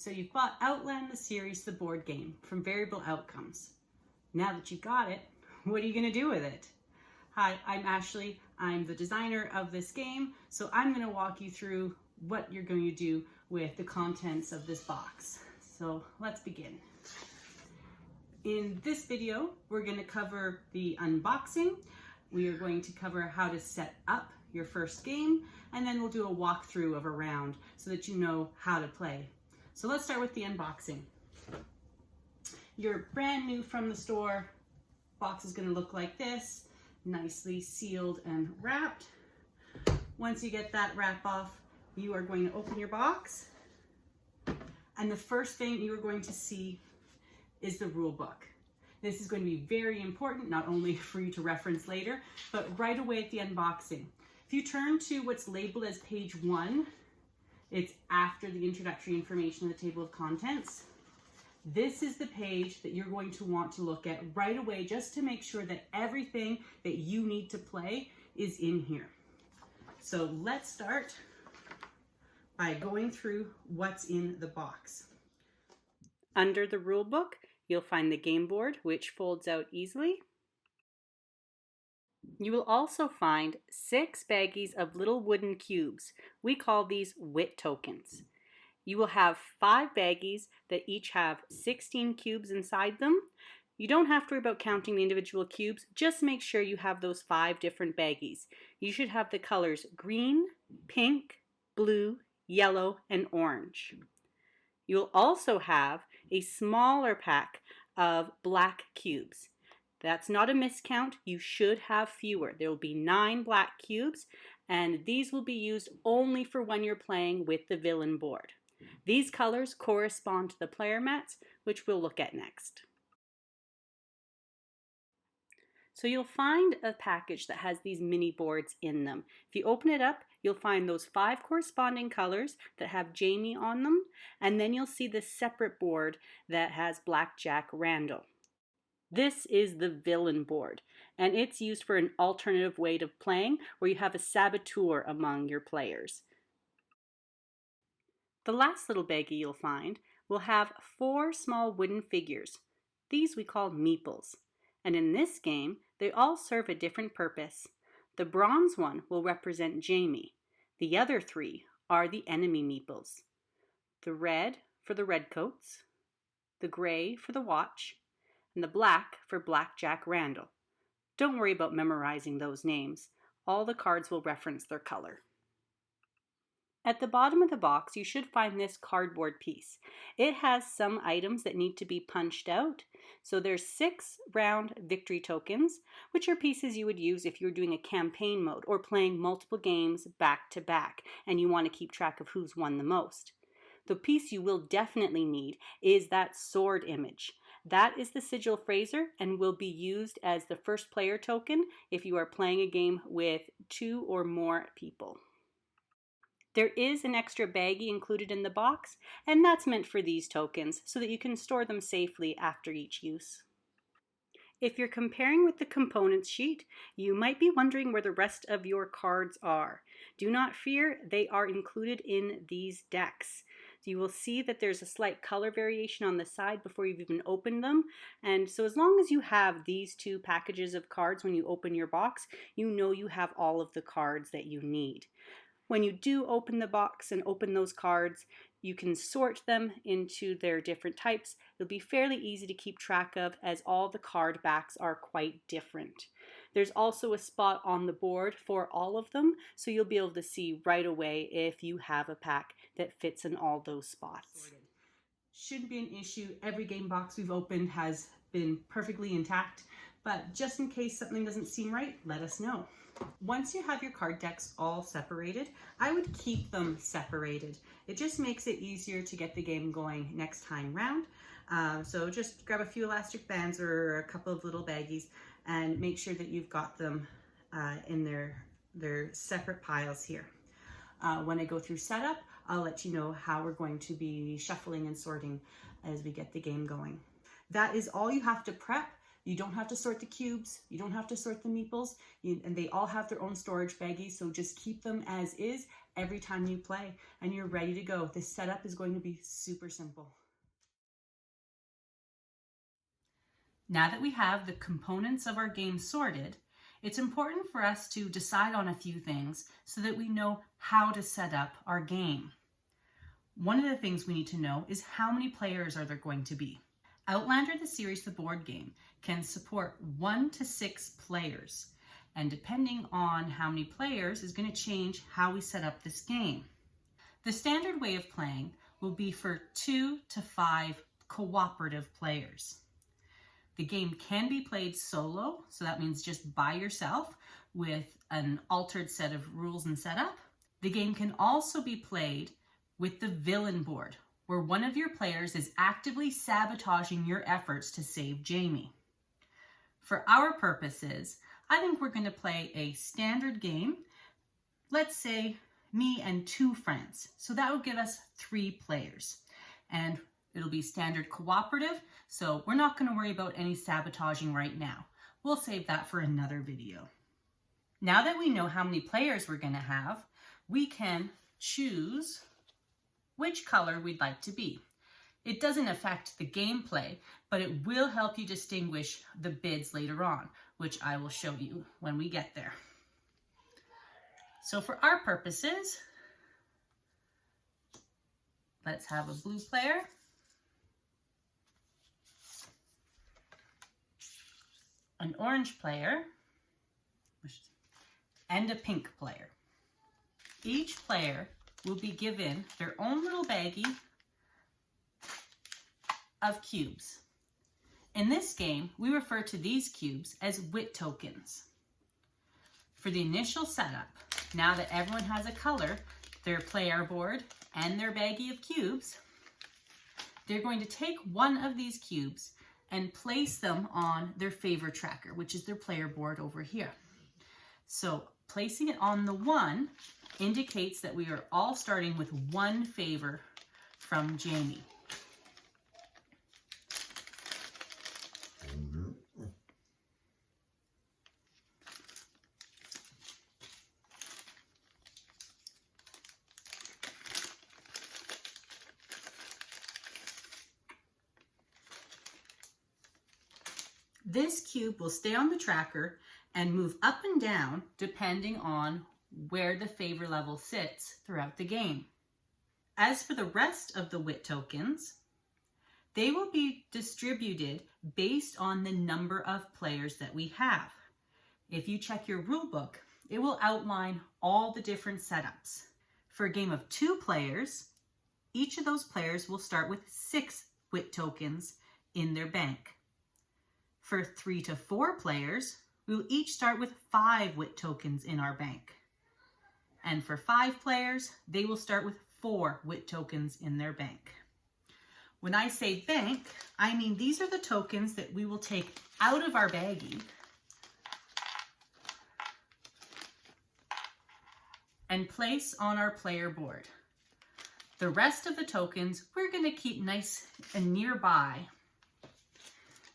So you've bought Outlander the series, the board game, from Variable Outcomes. Now that you've got it, what are you gonna do with it? Hi, I'm Ashley. I'm the designer of this game, so I'm gonna walk you through what you're going to do with the contents of this box. So let's begin. In this video, we're gonna cover the unboxing. We are going to cover how to set up your first game, and then we'll do a walkthrough of a round so that you know how to play. So let's start with the unboxing. You're brand new from the store. Box is going to look like this, nicely sealed and wrapped. Once you get that wrap off, you are going to open your box, and the first thing you are going to see is the rule book. This is going to be very important, not only for you to reference later, but right away at the unboxing. If you turn to what's labeled as page 1, it's after the introductory information in the table of contents. This is the page that you're going to want to look at right away, just to make sure that everything that you need to play is in here. So let's start by going through what's in the box. Under the rule book, you'll find the game board, which folds out easily. You will also find 6 baggies of little wooden cubes. We call these WIT tokens. You will have 5 baggies that each have 16 cubes inside them. You don't have to worry about counting the individual cubes. Just make sure you have those 5 different baggies. You should have the colors green, pink, blue, yellow, and orange. You'll also have a smaller pack of black cubes. That's not a miscount. You should have fewer. There will be 9 black cubes, and these will be used only for when you're playing with the villain board. These colors correspond to the player mats, which we'll look at next. So you'll find a package that has these mini boards in them. If you open it up, you'll find those 5 corresponding colors that have Jamie on them, and then you'll see the separate board that has Blackjack Randall. This is the villain board, and it's used for an alternative way of playing where you have a saboteur among your players. The last little baggie you'll find will have 4 small wooden figures. These we call meeples, and in this game they all serve a different purpose. The bronze one will represent Jamie. The other 3 are the enemy meeples. The red for the redcoats, the gray for the watch, and the black for Blackjack Randall. Don't worry about memorizing those names. All the cards will reference their color. At the bottom of the box, you should find this cardboard piece. It has some items that need to be punched out. So there's 6 round victory tokens, which are pieces you would use if you're doing a campaign mode or playing multiple games back to back and you want to keep track of who's won the most. The piece you will definitely need is that sword image. That is the sigil Fraser and will be used as the first player token if you are playing a game with 2 or more people. There is an extra baggie included in the box, and that's meant for these tokens so that you can store them safely after each use. If you're comparing with the components sheet, you might be wondering where the rest of your cards are. Do not fear, they are included in these decks. You will see that there's a slight color variation on the side before you've even opened them. And so as long as you have these 2 packages of cards when you open your box, you know you have all of the cards that you need. When you do open the box and open those cards, you can sort them into their different types. It'll be fairly easy to keep track of as all the card backs are quite different. There's also a spot on the board for all of them, so you'll be able to see right away if you have a pack that fits in all those spots. Shouldn't be an issue. Every game box we've opened has been perfectly intact, but just in case something doesn't seem right, let us know. Once you have your card decks all separated, I would keep them separated. It just makes it easier to get the game going next time round. So just grab a few elastic bands or a couple of little baggies and make sure that you've got them in their separate piles here. When I go through setup, I'll let you know how we're going to be shuffling and sorting as we get the game going. That is all you have to prep. You don't have to sort the cubes. You don't have to sort the meeples. And they all have their own storage baggies. So just keep them as is every time you play and you're ready to go. The setup is going to be super simple. Now that we have the components of our game sorted, it's important for us to decide on a few things so that we know how to set up our game. One of the things we need to know is how many players are there going to be. Outlander, the series, the board game, can support 1 to 6 players. And depending on how many players is going to change how we set up this game. The standard way of playing will be for 2 to 5 cooperative players. The game can be played solo, so that means just by yourself with an altered set of rules and setup. The game can also be played with the villain board, where one of your players is actively sabotaging your efforts to save Jamie. For our purposes, I think we're going to play a standard game. Let's say me and 2 friends. So that would give us 3 players. And it'll be standard cooperative, so we're not going to worry about any sabotaging right now. We'll save that for another video. Now that we know how many players we're going to have, we can choose which color we'd like to be. It doesn't affect the gameplay, but it will help you distinguish the bids later on, which I will show you when we get there. So for our purposes, let's have a blue player, an orange player, and a pink player. Each player will be given their own little baggie of cubes. In this game, we refer to these cubes as wit tokens. For the initial setup, now that everyone has a color, their player board, and their baggie of cubes, they're going to take one of these cubes and place them on their favor tracker, which is their player board over here. So placing it on the 1 indicates that we are all starting with 1 favor from Jamie. This cube will stay on the tracker and move up and down depending on where the favor level sits throughout the game. As for the rest of the wit tokens, they will be distributed based on the number of players that we have. If you check your rule book, it will outline all the different setups. For a game of 2 players, each of those players will start with 6 wit tokens in their bank. For 3 to 4 players, we will each start with 5 wit tokens in our bank. And for 5 players, they will start with 4 wit tokens in their bank. When I say bank, I mean these are the tokens that we will take out of our baggie and place on our player board. The rest of the tokens we're going to keep nice and nearby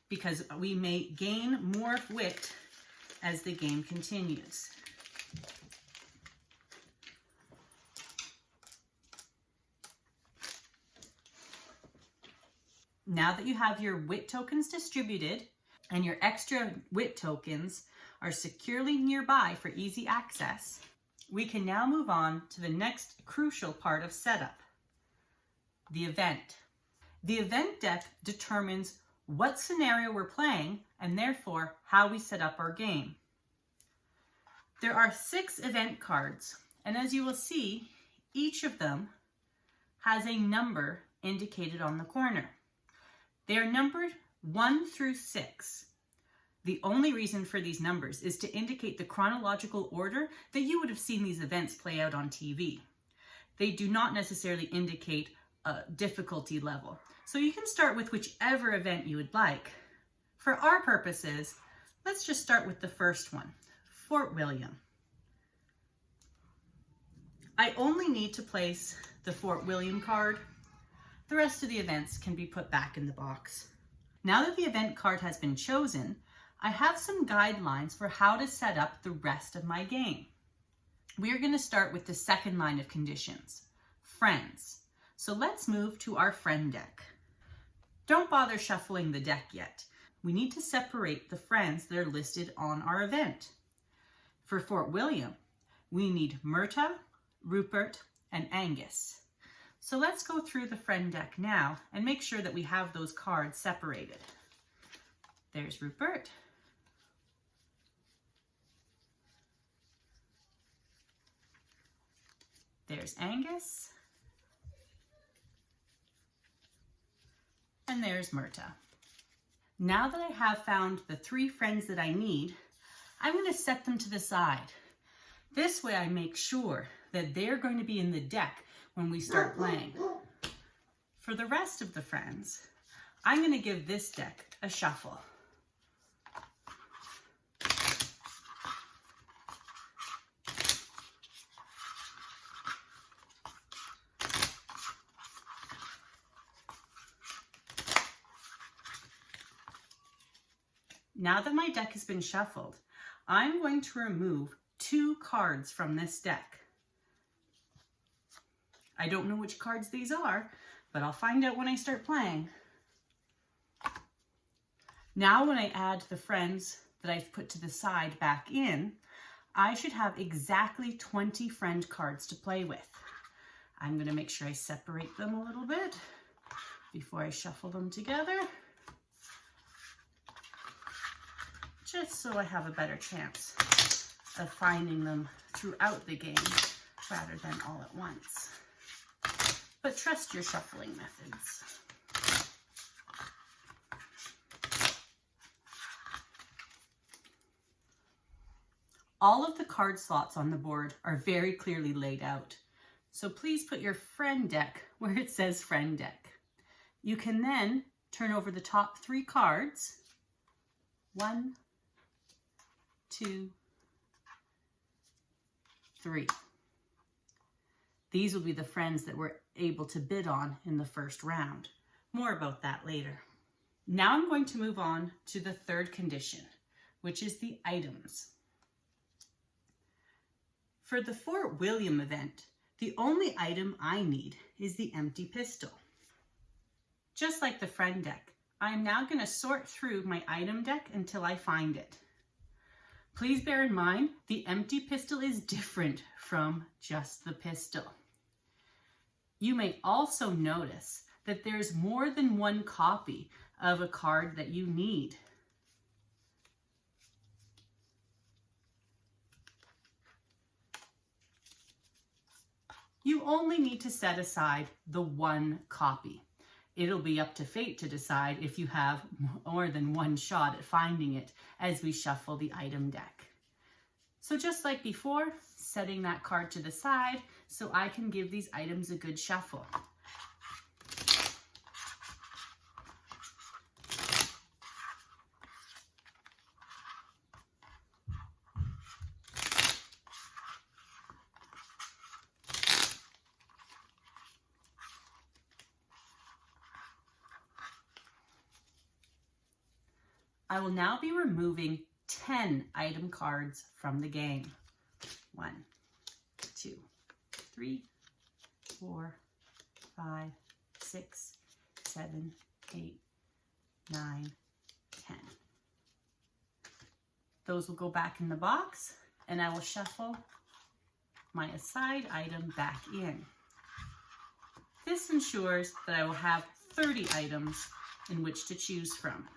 because we may gain more wit as the game continues. Now that you have your wit tokens distributed and your extra wit tokens are securely nearby for easy access, we can now move on to the next crucial part of setup, the event. The event deck determines what scenario we're playing and therefore how we set up our game. There are 6 event cards, and as you will see, each of them has a number indicated on the corner. They are numbered 1 through 6. The only reason for these numbers is to indicate the chronological order that you would have seen these events play out on TV. They do not necessarily indicate a difficulty level. So you can start with whichever event you would like. For our purposes, let's just start with the first one, Fort William. I only need to place the Fort William card. The rest of the events can be put back in the box. Now that the event card has been chosen, I have some guidelines for how to set up the rest of my game. We are going to start with the second line of conditions, friends. So let's move to our friend deck. Don't bother shuffling the deck yet. We need to separate the friends that are listed on our event. For Fort William, we need Myrta, Rupert, and Angus. So let's go through the friend deck now and make sure that we have those cards separated. There's Rupert. There's Angus. And there's Myrta. Now that I have found the 3 friends that I need, I'm going to set them to the side. This way I make sure that they're going to be in the deck when we start playing. For the rest of the friends, I'm going to give this deck a shuffle. Now that my deck has been shuffled, I'm going to remove 2 cards from this deck. I don't know which cards these are, but I'll find out when I start playing. Now when I add the friends that I've put to the side back in, I should have exactly 20 friend cards to play with. I'm going to make sure I separate them a little bit before I shuffle them together, just so I have a better chance of finding them throughout the game rather than all at once. But trust your shuffling methods. All of the card slots on the board are very clearly laid out, so please put your friend deck where it says friend deck. You can then turn over the top 3 cards. 1, 2, 3. These will be the friends that we're able to bid on in the first round. More about that later. Now I'm going to move on to the third condition, which is the items. For the Fort William event, the only item I need is the empty pistol. Just like the friend deck, I am now going to sort through my item deck until I find it. Please bear in mind, the empty pistol is different from just the pistol. You may also notice that there's more than one copy of a card that you need. You only need to set aside the one copy. It'll be up to fate to decide if you have more than one shot at finding it as we shuffle the item deck. So just like before, setting that card to the side so I can give these items a good shuffle. I will now be removing 10 item cards from the game. 1, 2, 3, 4, 5, 6, 7, 8, 9, 10. Those will go back in the box, and I will shuffle my aside item back in. This ensures that I will have 30 items in which to choose from.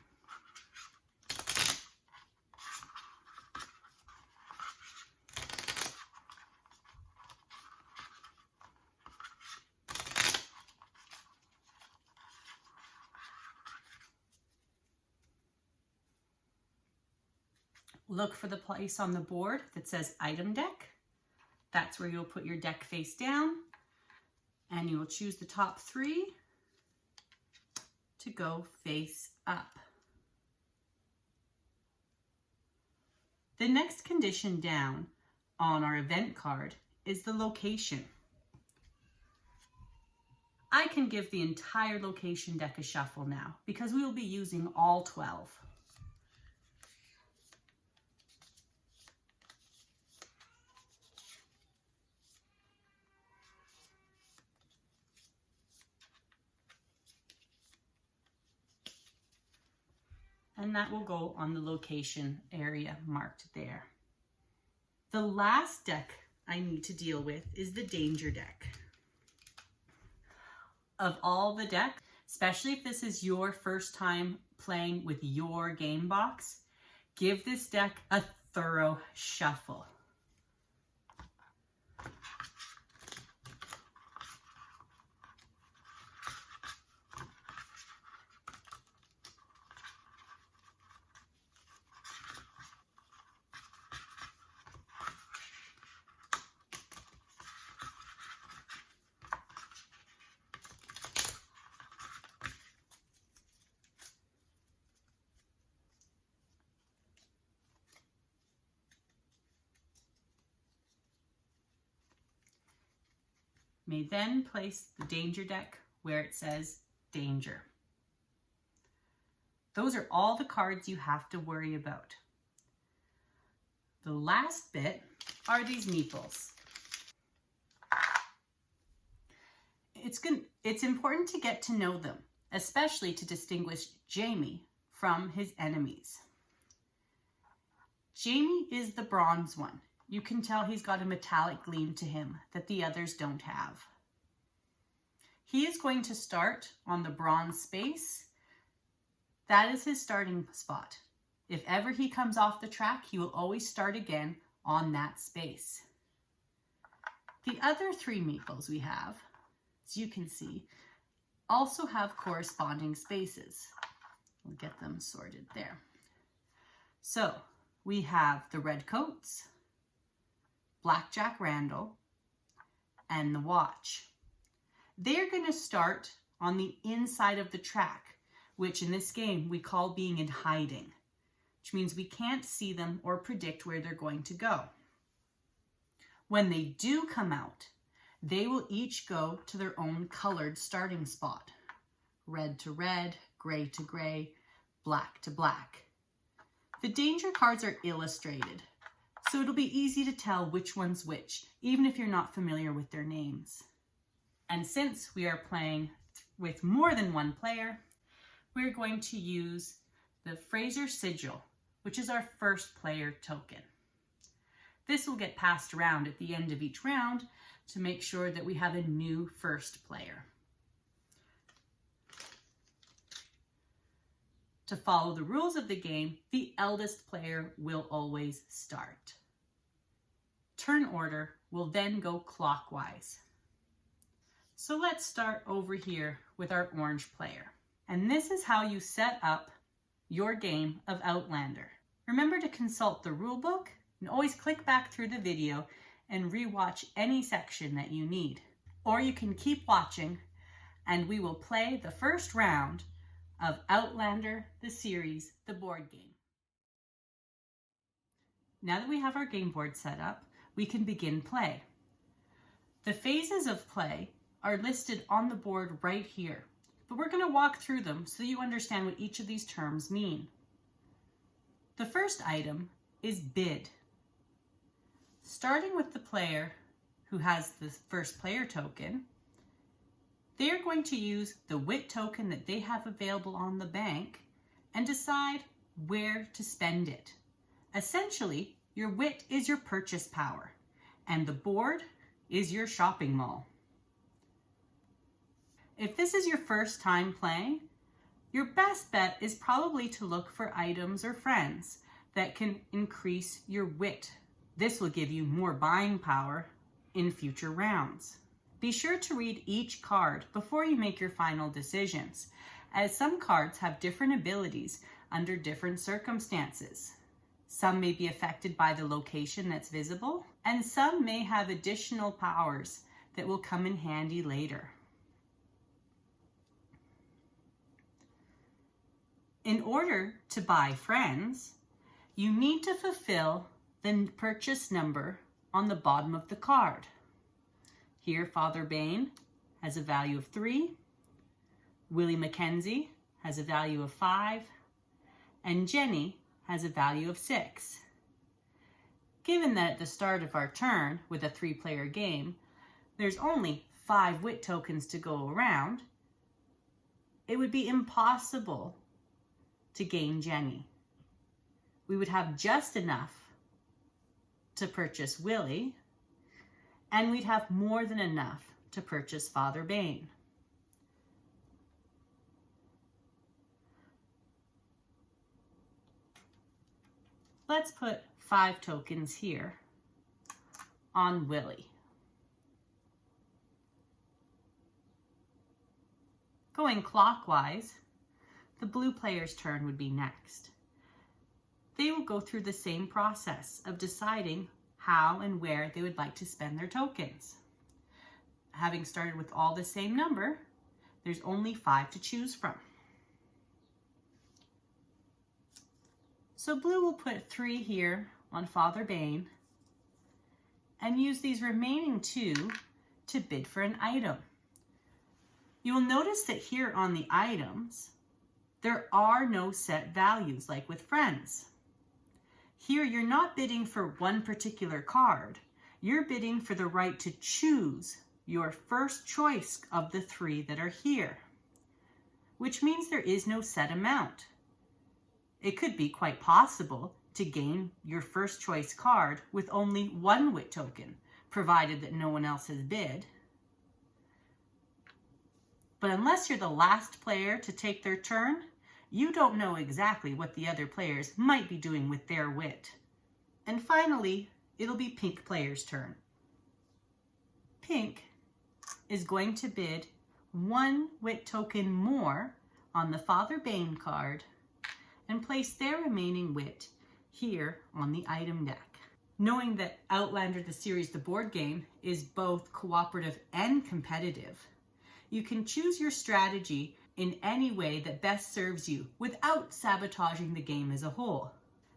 Look for the place on the board that says item deck. That's where you'll put your deck face down, and you will choose the top 3 to go face up. The next condition down on our event card is the location. I can give the entire location deck a shuffle now because we will be using all 12. And that will go on the location area marked there. The last deck I need to deal with is the danger deck. Of all the decks, especially if this is your first time playing with your game box, give this deck a thorough shuffle. May then place the danger deck where it says danger. Those are all the cards you have to worry about. The last bit are these meeples. It's important to get to know them, especially to distinguish Jamie from his enemies. Jamie is the bronze one. You can tell he's got a metallic gleam to him that the others don't have. He is going to start on the bronze space. That is his starting spot. If ever he comes off the track, he will always start again on that space. The other three meeples we have, as you can see, also have corresponding spaces. We'll get them sorted there. So we have the Redcoats, Blackjack Randall, and the Watch. They're going to start on the inside of the track, which in this game we call being in hiding, which means we can't see them or predict where they're going to go. When they do come out, they will each go to their own colored starting spot. Red to red, gray to gray, black to black. The danger cards are illustrated, so it'll be easy to tell which one's which, even if you're not familiar with their names. And since we are playing with more than one player, we're going to use the Fraser Sigil, which is our first player token. This will get passed around at the end of each round to make sure that we have a new first player. To follow the rules of the game, the eldest player will always start. Turn order will then go clockwise. So let's start over here with our orange player. And this is how you set up your game of Outlander. Remember to consult the rulebook and always click back through the video and rewatch any section that you need. Or you can keep watching and we will play the first round of Outlander, the series, the board game. Now that we have our game board set up, we can begin play. The phases of play are listed on the board right here, but we're going to walk through them so you understand what each of these terms mean. The first item is bid. Starting with the player who has the first player token, they're going to use the wit token that they have available on the bank and decide where to spend it. Essentially, your wit is your purchase power and the board is your shopping mall. If this is your first time playing, your best bet is probably to look for items or friends that can increase your wit. This will give you more buying power in future rounds. Be sure to read each card before you make your final decisions, as some cards have different abilities under different circumstances. Some may be affected by the location that's visible, and some may have additional powers that will come in handy later. In order to buy friends, you need to fulfill the purchase number on the bottom of the card. Here, Father Bane has a value of 3, Willie Mackenzie has a value of 5, and Jenny has a value of 6. Given that at the start of our turn with a 3-player game, there's only 5 wit tokens to go around, it would be impossible to gain Jenny. We would have just enough to purchase Willie, and we'd have more than enough to purchase Father Bain. Let's put 5 tokens here on Willie. Going clockwise, the blue player's turn would be next. They will go through the same process of deciding how and where they would like to spend their tokens. Having started with all the same number, there's only 5 to choose from. So blue will put 3 here on Father Bain and use these remaining 2 to bid for an item. You will notice that here on the items, there are no set values like with friends. Here you're not bidding for one particular card. You're bidding for the right to choose your first choice of the 3 that are here, which means there is no set amount. It could be quite possible to gain your first choice card with only 1 wit token, provided that no one else has bid. But unless you're the last player to take their turn, you don't know exactly what the other players might be doing with their wit. And finally, it'll be pink player's turn. Pink is going to bid 1 wit token more on the Father Bain card and place their remaining wit here on the item deck. Knowing that Outlander the series, the board game, is both cooperative and competitive, you can choose your strategy in any way that best serves you without sabotaging the game as a whole.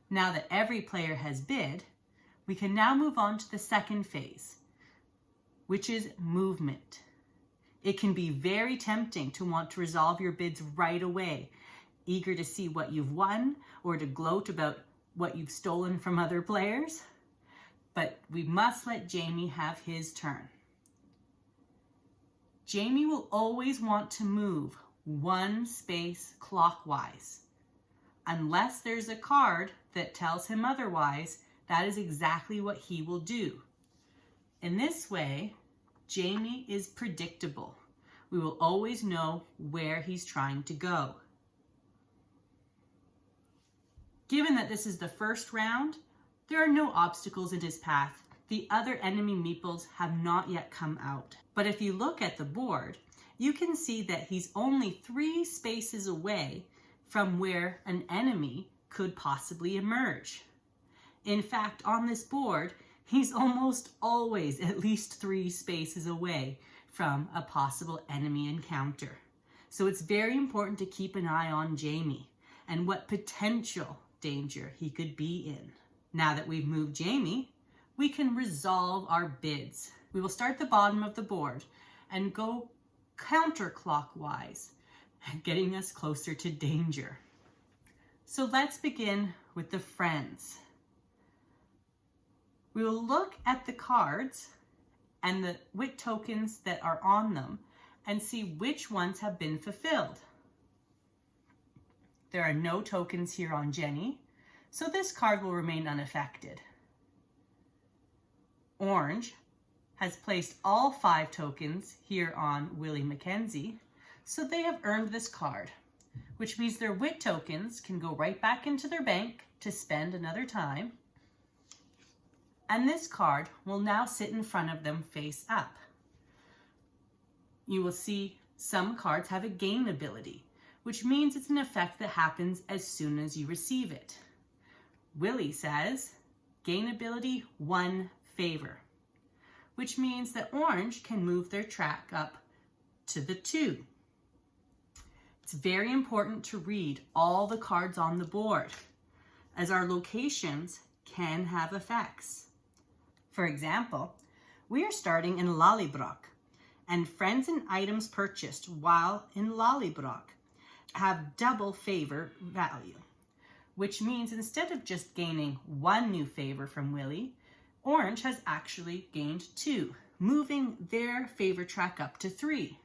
Now that every player has bid, we can now move on to the second phase, which is movement. It can be very tempting to want to resolve your bids right away, eager to see what you've won or to gloat about what you've stolen from other players. But we must let Jamie have his turn. Jamie will always want to move 1 space clockwise. Unless there's a card that tells him otherwise, that is exactly what he will do. In this way, Jamie is predictable. We will always know where he's trying to go. Given that this is the first round, there are no obstacles in his path. The other enemy meeples have not yet come out. But if you look at the board, you can see that he's only 3 spaces away from where an enemy could possibly emerge. In fact, on this board, he's almost always at least 3 spaces away from a possible enemy encounter. So it's very important to keep an eye on Jamie and what potential danger he could be in. Now that we've moved Jamie, we can resolve our bids. We will start at the bottom of the board and go counterclockwise, getting us closer to danger. So let's begin with the friends. We will look at the cards and the wit tokens that are on them and see which ones have been fulfilled. There are no tokens here on Jenny, so this card will remain unaffected. Orange has placed all 5 tokens here on Willie Mackenzie, so they have earned this card, which means their wit tokens can go right back into their bank to spend another time. And this card will now sit in front of them face up. You will see some cards have a gain ability, which means it's an effect that happens as soon as you receive it. Willie says, gain ability 1 favor, which means that orange can move their track up to the 2. It's very important to read all the cards on the board, as our locations can have effects. For example, we are starting in Lallybrook, and friends and items purchased while in Lallybroch have double favor value, which means instead of just gaining one new favor from Willie, Orange has actually gained 2, moving their favor track up to 3,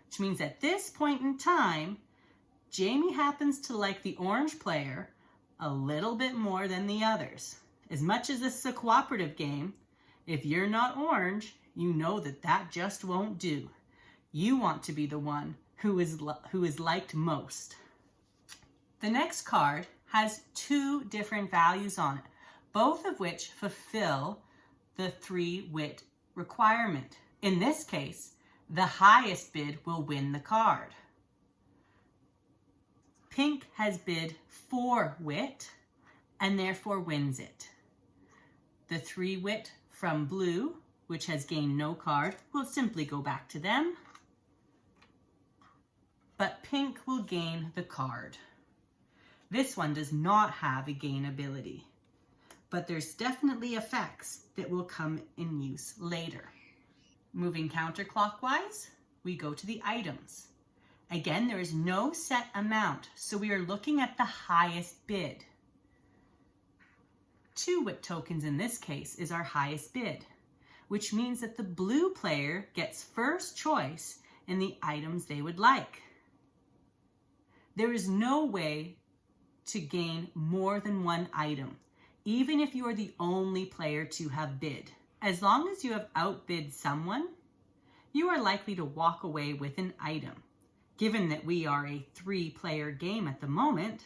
which means at this point in time, Jamie happens to like the orange player a little bit more than the others. As much as this is a cooperative game, if you're not orange, you know that that just won't do. You want to be the one who is liked most. The next card has 2 different values on it, both of which fulfill the 3 wit requirement. In this case, the highest bid will win the card. Pink has bid 4 wit and therefore wins it. The 3 wit from blue, which has gained no card, will simply go back to them. But pink will gain the card. This one does not have a gain ability, but there's definitely effects that will come in use later. Moving counterclockwise, we go to the items. Again, there is no set amount, so we are looking at the highest bid. 2 wit tokens in this case is our highest bid, which means that the blue player gets first choice in the items they would like. There is no way to gain more than 1 item, even if you are the only player to have bid. As long as you have outbid someone, you are likely to walk away with an item. Given that we are a 3-player game at the moment,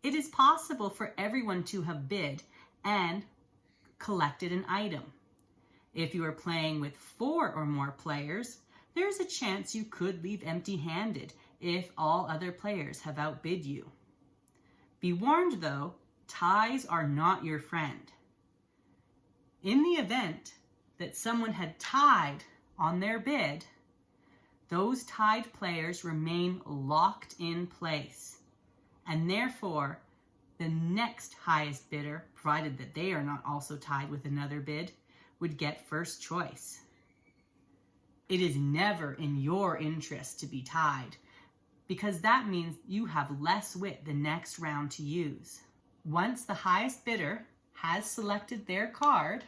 it is possible for everyone to have bid and collected an item. If you are playing with 4 or more players, there's a chance you could leave empty-handed if all other players have outbid you. Be warned though, ties are not your friend. In the event that someone had tied on their bid, those tied players remain locked in place, and therefore the next highest bidder, provided that they are not also tied with another bid, would get first choice. It is never in your interest to be tied, because that means you have less wit the next round to use. Once the highest bidder has selected their card,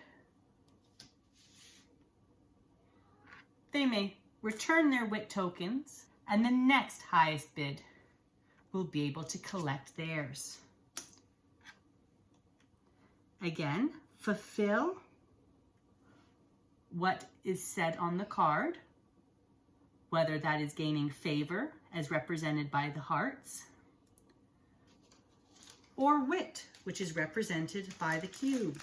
they may return their wit tokens, and the next highest bid will be able to collect theirs. Again, fulfill what is said on the card, whether that is gaining favor, as represented by the hearts, or wit, which is represented by the cube.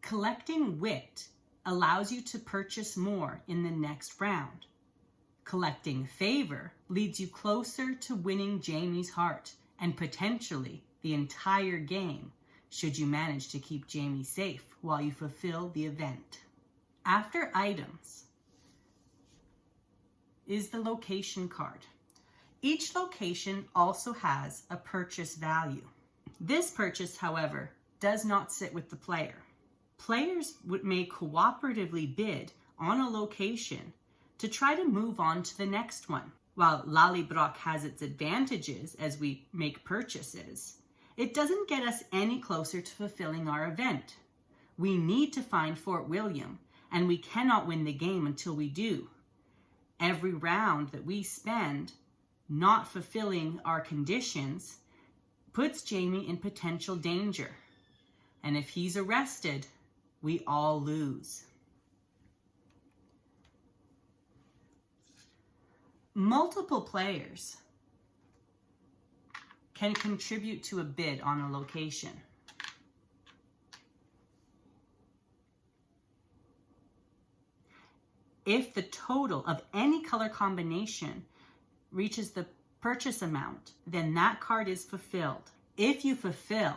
Collecting wit allows you to purchase more in the next round. Collecting favor leads you closer to winning Jamie's heart and potentially the entire game, should you manage to keep Jamie safe while you fulfill the event. After items is the location card. Each location also has a purchase value. This purchase, however, does not sit with the player. Players may cooperatively bid on a location to try to move on to the next one. While Lallybroch has its advantages as we make purchases, it doesn't get us any closer to fulfilling our event. We need to find Fort William, and we cannot win the game until we do. Every round that we spend not fulfilling our conditions puts Jamie in potential danger. And if he's arrested, we all lose. Multiple players can contribute to a bid on a location. If the total of any color combination reaches the purchase amount, then that card is fulfilled. If you fulfill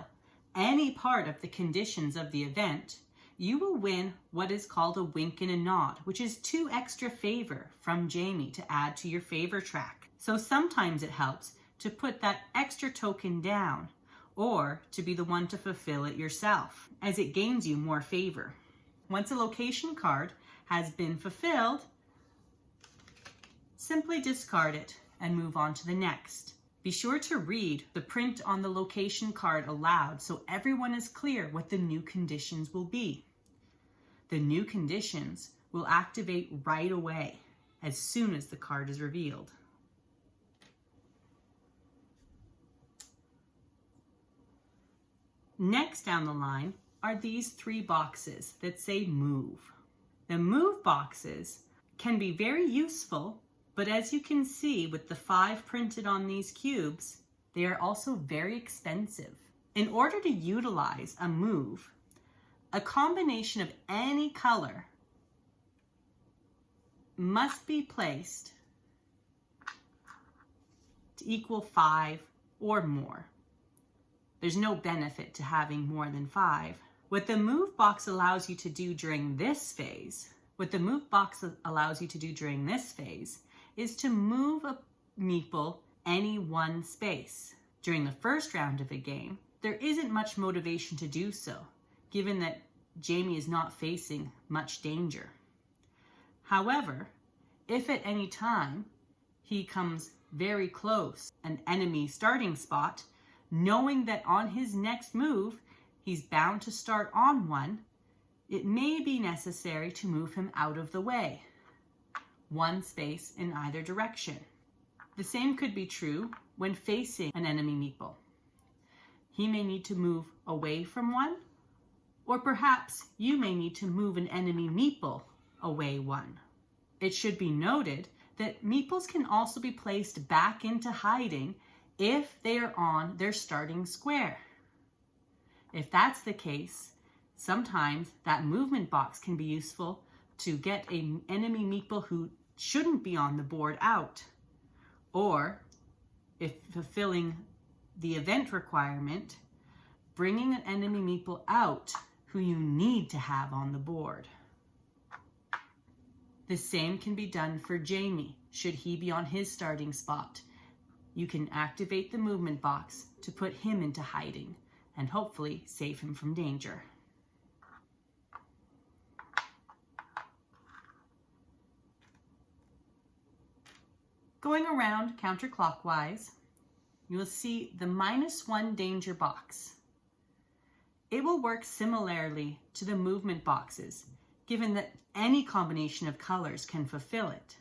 any part of the conditions of the event, you will win what is called a wink and a nod, which is 2 extra favor from Jamie to add to your favor track. So sometimes it helps to put that extra token down or to be the one to fulfill it yourself, as it gains you more favor. Once a location card has been fulfilled, simply discard it and move on to the next. Be sure to read the print on the location card aloud so everyone is clear what the new conditions will be. The new conditions will activate right away as soon as the card is revealed. Next down the line are these 3 boxes that say move. The move boxes can be very useful, but as you can see with the 5 printed on these cubes, they are also very expensive. In order to utilize a move, a combination of any color must be placed to equal 5 or more. There's no benefit to having more than 5. What the move box allows you to do during this phase, is to move a meeple any one space. During the first round of a game, there isn't much motivation to do so, given that Jamie is not facing much danger. However, if at any time he comes very close an enemy starting spot, knowing that on his next move he's bound to start on one, it may be necessary to move him out of the way, 1 space in either direction. The same could be true when facing an enemy meeple. He may need to move away from one, or perhaps you may need to move an enemy meeple away 1. It should be noted that meeples can also be placed back into hiding if they are on their starting square. If that's the case, sometimes that movement box can be useful to get an enemy meeple who shouldn't be on the board out, or if fulfilling the event requirement, bringing an enemy meeple out who you need to have on the board. The same can be done for Jamie should he be on his starting spot. You can activate the movement box to put him into hiding and hopefully save him from danger. Going around counterclockwise, you will see the -1 danger box. It will work similarly to the movement boxes, given that any combination of colors can fulfill it.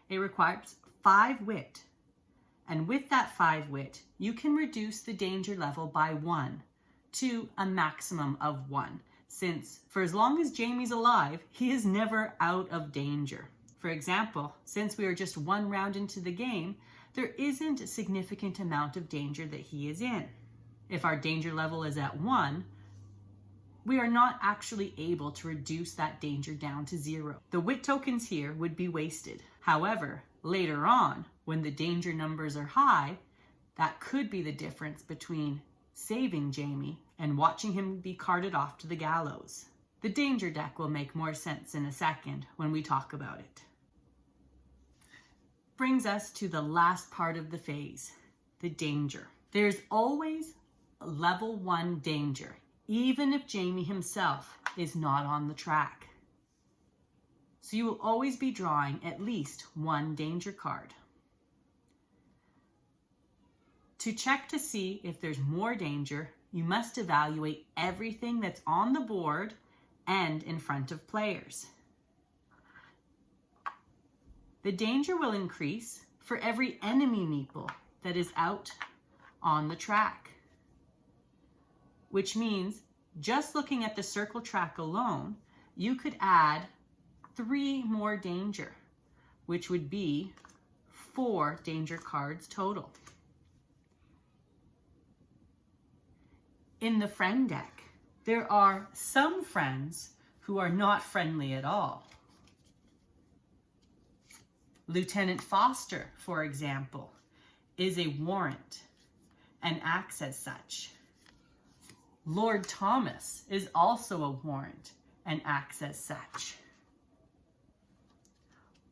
It requires 5 wit, and with that 5 wit, you can reduce the danger level by 1 to a maximum of 1, since for as long as Jamie's alive, he is never out of danger. For example, since we are just 1 round into the game, there isn't a significant amount of danger that he is in. If our danger level is at 1, we are not actually able to reduce that danger down to 0. The wit tokens here would be wasted. However, later on, when the danger numbers are high, that could be the difference between saving Jamie and watching him be carted off to the gallows. The danger deck will make more sense in a second when we talk about it. Brings us to the last part of the phase, the danger. There's always level 1 danger, even if Jamie himself is not on the track. So you will always be drawing at least 1 danger card. To check to see if there's more danger, you must evaluate everything that's on the board and in front of players. The danger will increase for every enemy meeple that is out on the track, which means just looking at the circle track alone, you could add 3 more danger, which would be 4 danger cards total. In the friend deck, there are some friends who are not friendly at all. Lieutenant Foster, for example, is a warrant and acts as such. Lord Thomas is also a warrant and acts as such.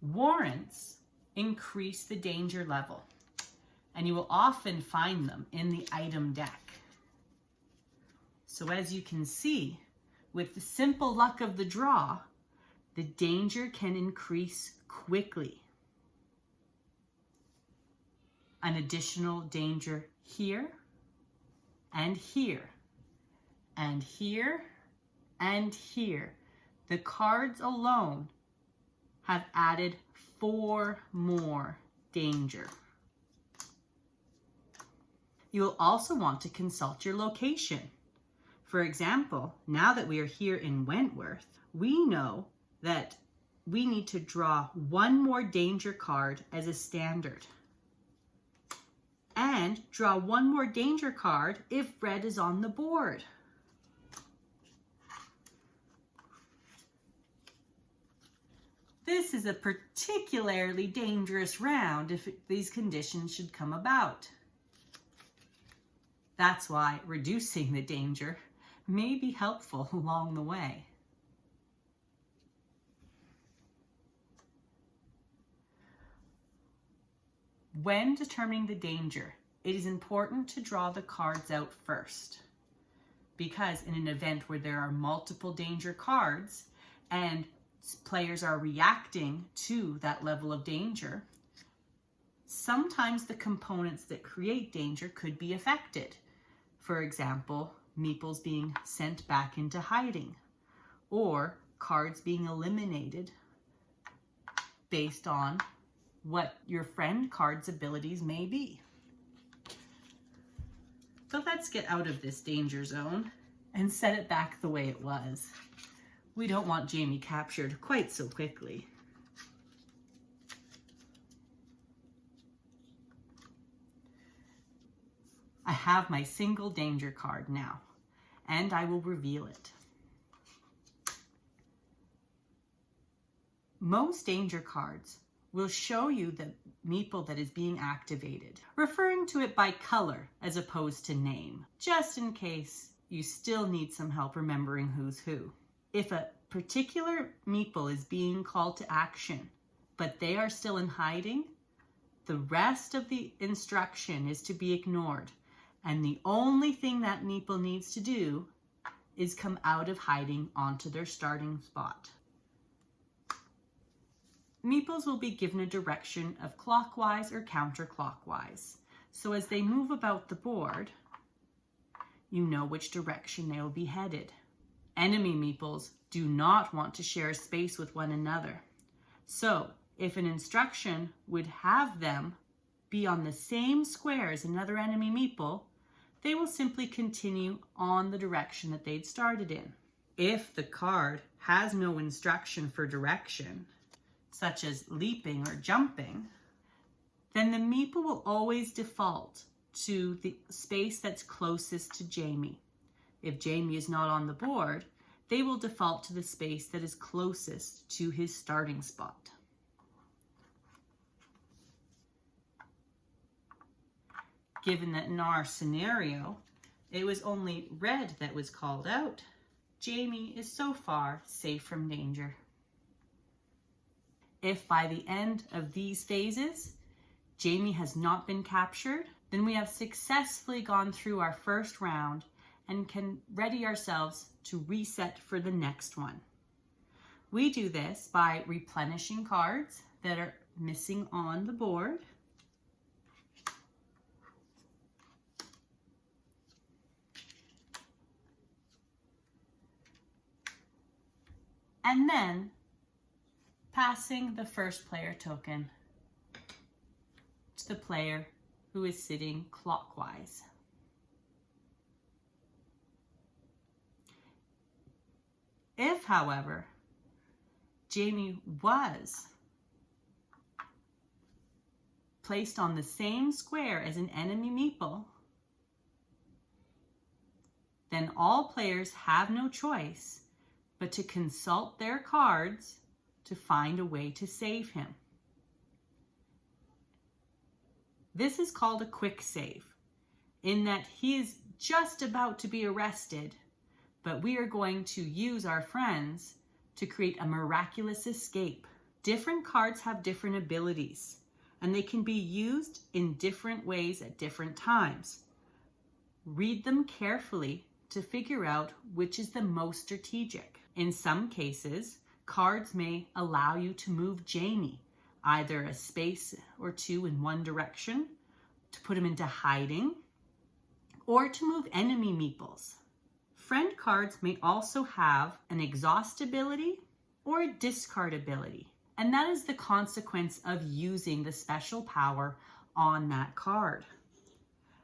Warrants increase the danger level, and you will often find them in the item deck. So as you can see, with the simple luck of the draw, the danger can increase quickly. An additional danger here, and here, and here, and here. The cards alone have added 4 more danger. You'll also want to consult your location. For example, now that we are here in Wentworth, we know that we need to draw 1 more danger card as a standard. And draw 1 more danger card if red is on the board. This is a particularly dangerous round if these conditions should come about. That's why reducing the danger may be helpful along the way. When determining the danger, it is important to draw the cards out first, because in an event where there are multiple danger cards and players are reacting to that level of danger, sometimes the components that create danger could be affected. For example, meeples being sent back into hiding, or cards being eliminated based on what your friend card's abilities may be. So let's get out of this danger zone and set it back the way it was. We don't want Jamie captured quite so quickly. I have my single danger card now, and I will reveal it. Most danger cards will show you the meeple that is being activated, referring to it by color as opposed to name, just in case you still need some help remembering who's who. If a particular meeple is being called to action, but they are still in hiding, the rest of the instruction is to be ignored, and the only thing that meeple needs to do is come out of hiding onto their starting spot. Meeples will be given a direction of clockwise or counterclockwise. So as they move about the board, you know which direction they will be headed. Enemy meeples do not want to share space with one another. So if an instruction would have them be on the same square as another enemy meeple, they will simply continue on the direction that they'd started in. If the card has no instruction for direction, such as leaping or jumping, then the meeple will always default to the space that's closest to Jamie. If Jamie is not on the board, they will default to the space that is closest to his starting spot. Given that in our scenario, it was only red that was called out, Jamie is so far safe from danger. If by the end of these phases, Jamie has not been captured, then we have successfully gone through our first round and can ready ourselves to reset for the next one. We do this by replenishing cards that are missing on the board, and then passing the first player token to the player who is sitting clockwise. If, however, Jamie was placed on the same square as an enemy meeple, then all players have no choice but to consult their cards to find a way to save him. This is called a quick save, in that he is just about to be arrested, but we are going to use our friends to create a miraculous escape. Different cards have different abilities, and they can be used in different ways at different times. Read them carefully to figure out which is the most strategic. In some cases, cards may allow you to move Jamie, either a space or two in one direction, to put him into hiding, or to move enemy meeples. Friend cards may also have an exhaust ability or a discard ability, and that is the consequence of using the special power on that card.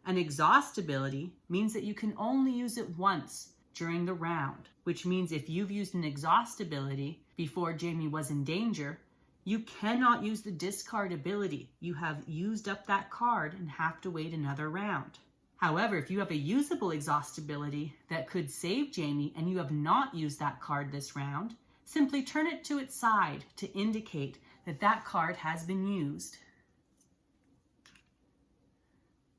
An exhaust ability means that you can only use it once during the round, which means if you've used an exhaust ability before Jamie was in danger, you cannot use the discard ability. You have used up that card and have to wait another round. However, if you have a usable exhaust ability that could save Jamie and you have not used that card this round, simply turn it to its side to indicate that that card has been used.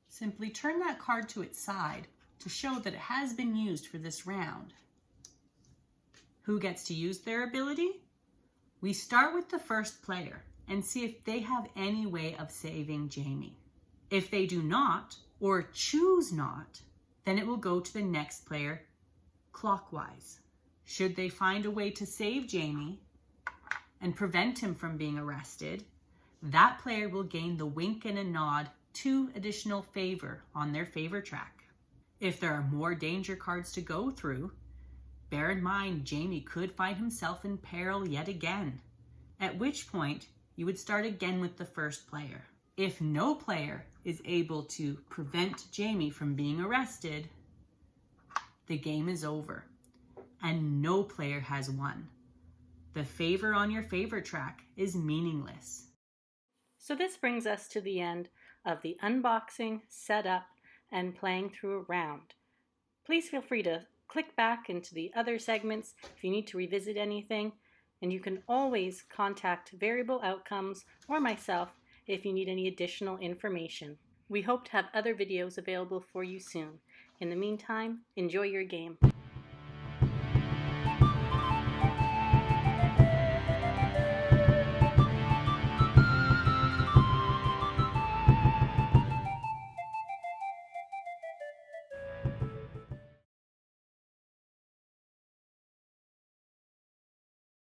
Simply turn that card to its side to show that it has been used for this round. Who gets to use their ability? We start with the first player and see if they have any way of saving Jamie. If they do not, or choose not, then it will go to the next player clockwise. Should they find a way to save Jamie and prevent him from being arrested, that player will gain the wink and a nod 2 additional favor on their favor track. If there are more danger cards to go through, bear in mind Jamie could find himself in peril yet again, at which point you would start again with the first player. If no player is able to prevent Jamie from being arrested, the game is over and no player has won. The favor on your favor track is meaningless. So this brings us to the end of the unboxing, setup, and playing through a round. Please feel free to click back into the other segments if you need to revisit anything, and you can always contact Variable Outcomes or myself if you need any additional information. We hope to have other videos available for you soon. In the meantime, enjoy your game.